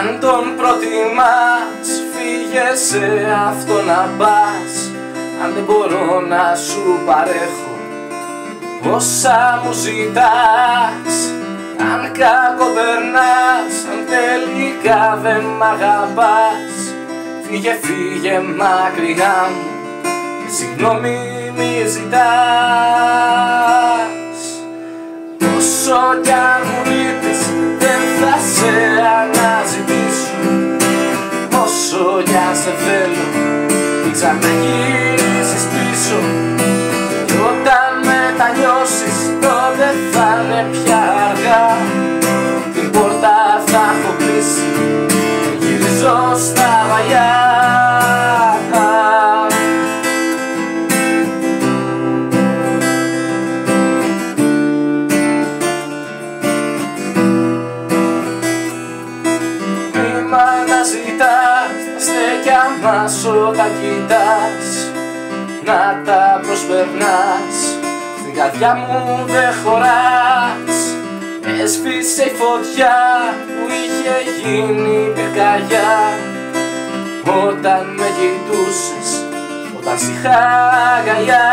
Αν τον προτιμάς, φύγε σε αυτό να πας. Αν δεν μπορώ να σου παρέχω όσα μου ζητάς, αν κακοπερνάς, αν τελικά δεν μ' αγαπάς, φύγε, φύγε μακριά μου και συγγνώμη μη ζητάς. Όσο κι αν μου λείπεις δεν θα σε αναζητήσω, όσο κι αν σε θέλω μην ξαναγυρίσεις πίσω. Κι όταν μετανιώσεις τότε θα είναι πια αργά, την πόρτα θα έχω κλείσει, γυρίζω στα βαλιά. Μη μ' αναζητάς, τα στέκια μας όταν κοιτάς, να τα προσπερνάς, στην καρδιά μου δεν χωράς. Έσβησε η φωτιά που είχε γίνει πυρκαγιά όταν με κοιτούσες, όταν σ' είχα αγκαλιά.